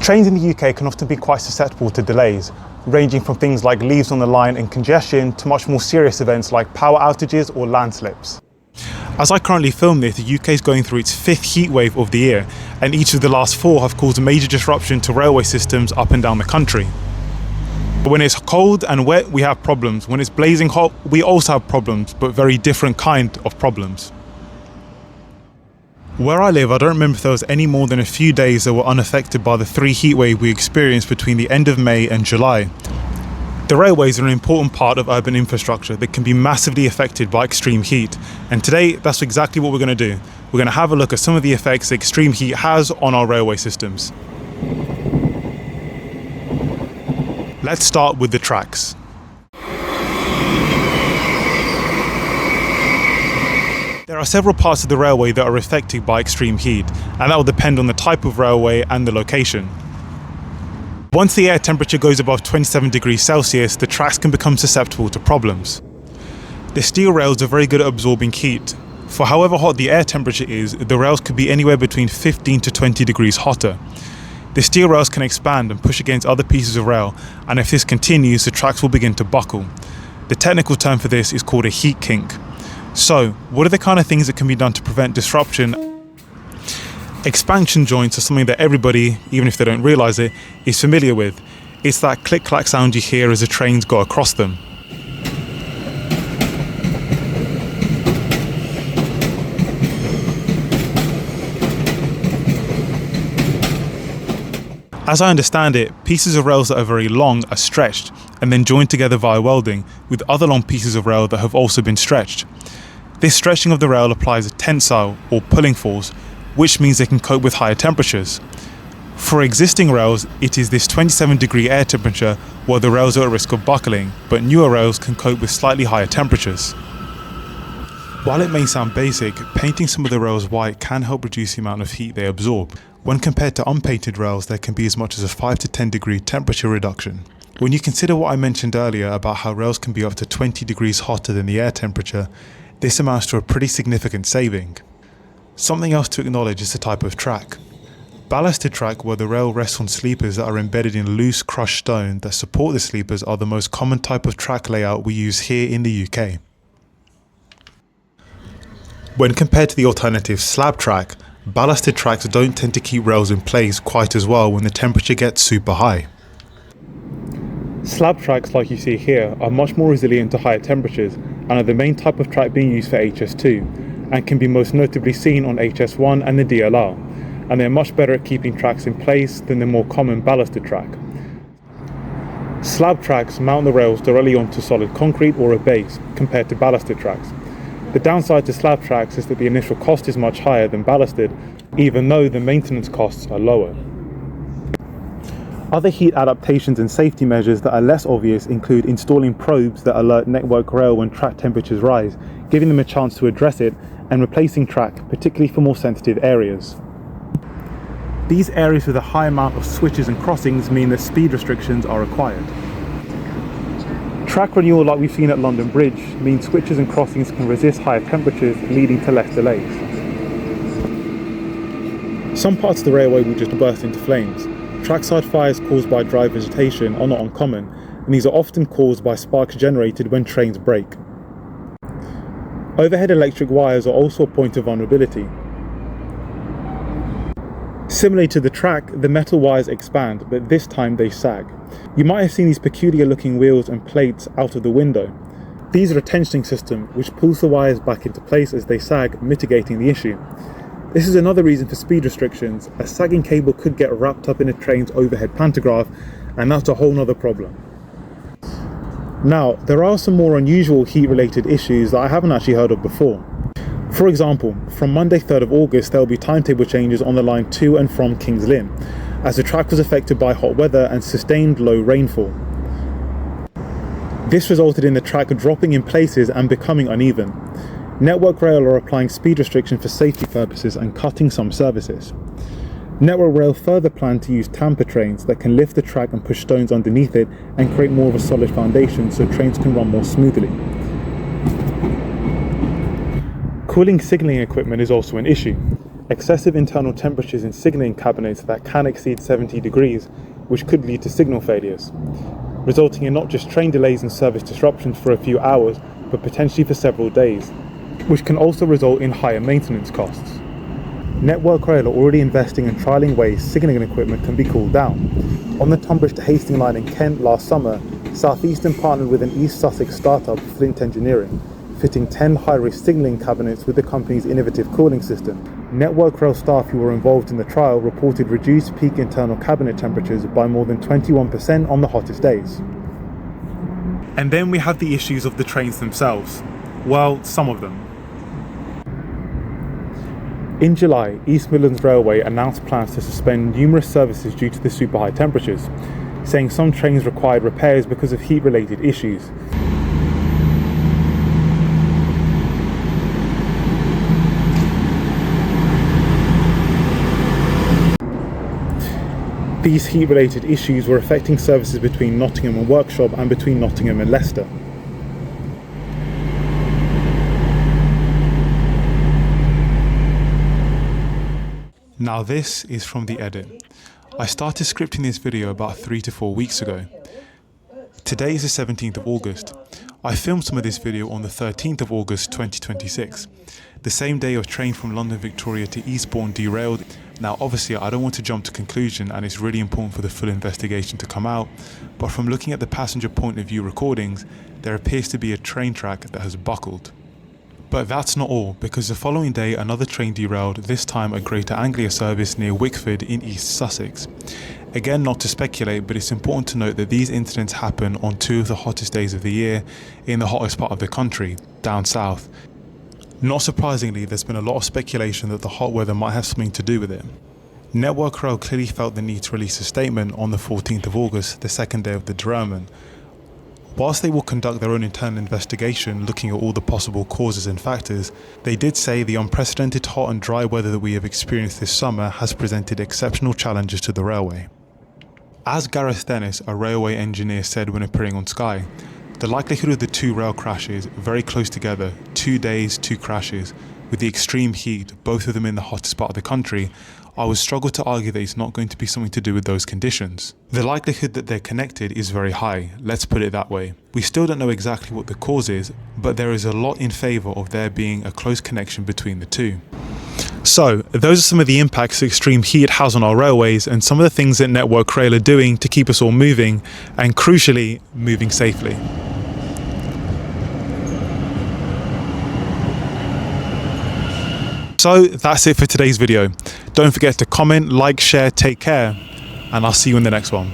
Trains in the UK can often be quite susceptible to delays, ranging from things like leaves on the line and congestion to much more serious events like power outages or landslips. As I currently film this, the UK is going through its 5th heatwave of the year, and each of the last 4 have caused a major disruption to railway systems up and down the country. When it's cold and wet, we have problems. When it's blazing hot, we also have problems, but very different kind of problems. Where I live, I don't remember if there was any more than a few days that were unaffected by the 3 heatwaves we experienced between the end of May and July. The railways are an important part of urban infrastructure that can be massively affected by extreme heat, and today that's exactly what we're going to do. We're going to have a look at some of the effects extreme heat has on our railway systems. Let's start with the tracks. There are several parts of the railway that are affected by extreme heat, and that will depend on the type of railway and the location. Once the air temperature goes above 27 degrees Celsius, the tracks can become susceptible to problems. The steel rails are very good at absorbing heat. For however hot the air temperature is, the rails could be anywhere between 15 to 20 degrees hotter. The steel rails can expand and push against other pieces of rail, and if this continues, the tracks will begin to buckle. The technical term for this is called a heat kink. So, what are the kind of things that can be done to prevent disruption? Expansion joints are something that everybody, even if they don't realise it, is familiar with. It's that click-clack sound you hear as the trains go across them. As I understand it, pieces of rails that are very long are stretched and then joined together via welding with other long pieces of rail that have also been stretched. This stretching of the rail applies a tensile or pulling force, which means they can cope with higher temperatures. For existing rails, it is this 27-degree air temperature where the rails are at risk of buckling, but newer rails can cope with slightly higher temperatures. While it may sound basic, painting some of the rails white can help reduce the amount of heat they absorb. When compared to unpainted rails, there can be as much as a 5 to 10 degree temperature reduction. When you consider what I mentioned earlier about how rails can be up to 20 degrees hotter than the air temperature, this amounts to a pretty significant saving. Something else to acknowledge is the type of track. Ballasted track, where the rail rests on sleepers that are embedded in loose crushed stone that support the sleepers, are the most common type of track layout we use here in the UK. When compared to the alternative slab track, ballasted tracks don't tend to keep rails in place quite as well when the temperature gets super high. Slab tracks, like you see here, are much more resilient to higher temperatures and are the main type of track being used for HS2 and can be most notably seen on HS1 and the DLR, and they're much better at keeping tracks in place than the more common ballasted track. Slab tracks mount the rails directly onto solid concrete or a base compared to ballasted tracks. The downside to slab tracks is that the initial cost is much higher than ballasted, even though the maintenance costs are lower. Other heat adaptations and safety measures that are less obvious include installing probes that alert network rail when track temperatures rise, giving them a chance to address it, and replacing track, particularly for more sensitive areas. These areas with a high amount of switches and crossings mean that speed restrictions are required. Track renewal, like we've seen at London Bridge, means switches and crossings can resist higher temperatures, leading to less delays. Some parts of the railway will just burst into flames. Trackside fires caused by dry vegetation are not uncommon, and these are often caused by sparks generated when trains break. Overhead electric wires are also a point of vulnerability. Similarly to the track, the metal wires expand, but this time they sag. You might have seen these peculiar looking wheels and plates out of the window. These are a tensioning system which pulls the wires back into place as they sag, mitigating the issue. This is another reason for speed restrictions. A sagging cable could get wrapped up in a train's overhead pantograph, and that's a whole nother problem. Now, there are some more unusual heat-related issues that I haven't actually heard of before. For example, from Monday 3rd of August there will be timetable changes on the line to and from King's Lynn, as the track was affected by hot weather and sustained low rainfall. This resulted in the track dropping in places and becoming uneven. Network Rail are applying speed restriction for safety purposes and cutting some services. Network Rail further plan to use tamper trains that can lift the track and push stones underneath it and create more of a solid foundation so trains can run more smoothly. Cooling signalling equipment is also an issue. excessive internal temperatures in signalling cabinets that can exceed 70 degrees, which could lead to signal failures, resulting in not just train delays and service disruptions for a few hours, but potentially for several days, which can also result in higher maintenance costs. Network Rail are already investing and trialling ways signalling equipment can be cooled down. On the Tunbridge to Hastings line in Kent last summer, South Eastern partnered with an East Sussex startup, Flint Engineering, fitting 10 high-risk signalling cabinets with the company's innovative cooling system. Network Rail staff who were involved in the trial reported reduced peak internal cabinet temperatures by more than 21% on the hottest days. And then we have the issues of the trains themselves. Well, some of them. In July, East Midlands Railway announced plans to suspend numerous services due to the super high temperatures, saying some trains required repairs because of heat-related issues. These heat-related issues were affecting services between Nottingham and Workshop and between Nottingham and Leicester. Now this is from the edit. I started scripting this video about 3 to 4 weeks ago. Today is the 17th of August. I filmed some of this video on the 13th of August 2026, the same day a train from London Victoria to Eastbourne derailed. Now obviously I don't want to jump to conclusion, and it's really important for the full investigation to come out, but from looking at the passenger point of view recordings, there appears to be a train track that has buckled. But that's not all, because the following day another train derailed, this time a Greater Anglia service near Wickford in East Sussex. Again, not to speculate, but it's important to note that these incidents happen on 2 of the hottest days of the year in the hottest part of the country, down south. Not surprisingly, there's been a lot of speculation that the hot weather might have something to do with it. Network Rail clearly felt the need to release a statement on the 14th of August, the second day of the derailment. Whilst they will conduct their own internal investigation looking at all the possible causes and factors, they did say the unprecedented hot and dry weather that we have experienced this summer has presented exceptional challenges to the railway. As Gareth Dennis, a railway engineer, said when appearing on Sky, the likelihood of the 2 rail crashes very close together, 2 days, 2 crashes, with the extreme heat, both of them in the hottest part of the country, I would struggle to argue that it's not going to be something to do with those conditions. The likelihood that they're connected is very high, let's put it that way. We still don't know exactly what the cause is, but there is a lot in favour of there being a close connection between the two. So, those are some of the impacts extreme heat has on our railways and some of the things that Network Rail are doing to keep us all moving, and crucially, moving safely. So that's it for today's video. Don't forget to comment, like, share, take care, and I'll see you in the next one.